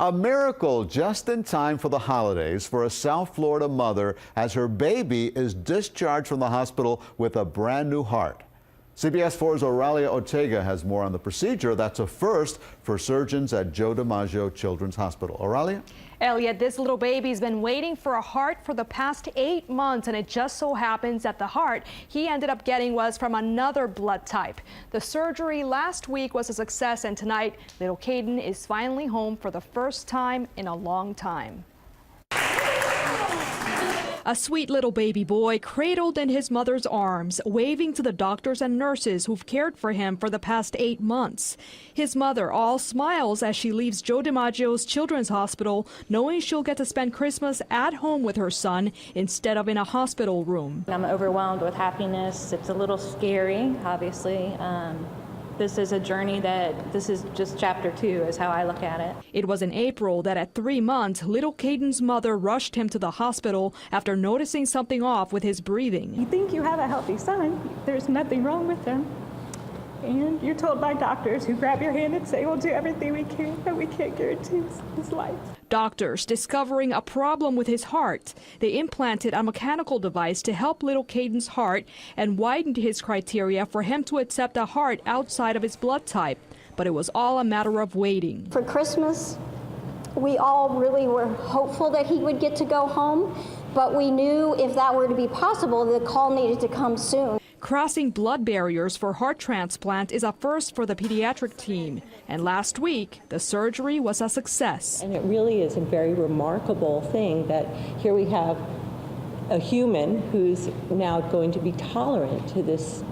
A miracle just in time for the holidays for a South Florida mother as her baby is discharged from the hospital with a brand new heart. CBS 4's Oralia Ortega has more on the procedure. That's a first for surgeons at Joe DiMaggio Children's Hospital. Oralia? Elliot, this little baby's been waiting for a heart for the past 8 months, and it just so happens that the heart he ended up getting was from another blood type. The surgery last week was a success, and tonight, little Caden is finally home for the first time in a long time. A sweet little baby boy cradled in his mother's arms, waving to the doctors and nurses who've cared for him for the past 8 months. His mother all smiles as she leaves Joe DiMaggio's Children's Hospital, knowing she'll get to spend Christmas at home with her son instead of in a hospital room. I'm overwhelmed with happiness. It's a little scary, obviously. This is a journey this is just chapter 2 is how I look at it. It was in April that at 3 months, little Caden's mother rushed him to the hospital after noticing something off with his breathing. You think you have a healthy son, there's nothing wrong with him. And you're told by doctors who grab your hand and say, we'll do everything we can, but we can't guarantee his life. Doctors discovering a problem with his heart. They implanted a mechanical device to help little Caden's heart and widened his criteria for him to accept a heart outside of his blood type. But it was all a matter of waiting. For Christmas, we all really were hopeful that he would get to go home, but we knew if that were to be possible, the call needed to come soon. Crossing blood barriers for heart transplant is a first for the pediatric team. And last week, the surgery was a success. And it really is a very remarkable thing that here we have a human who's now going to be tolerant to this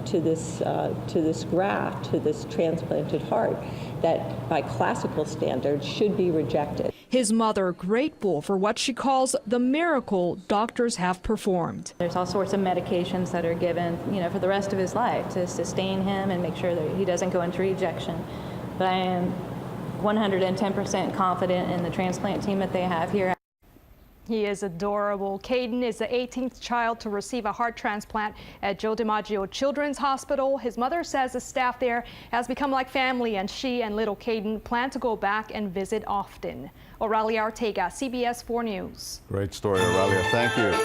graft, to this transplanted heart, that by classical standards should be rejected. His mother grateful for what she calls the miracle doctors have performed. There's all sorts of medications that are given, for the rest of his life to sustain him and make sure that he doesn't go into rejection. But I am 110% confident in the transplant team that they have here. He is adorable. Caden is the 18th child to receive a heart transplant at Joe DiMaggio Children's Hospital. His mother says the staff there has become like family, and she and little Caden plan to go back and visit often. Oralia Ortega, CBS 4 News. Great story, Oralia. Thank you.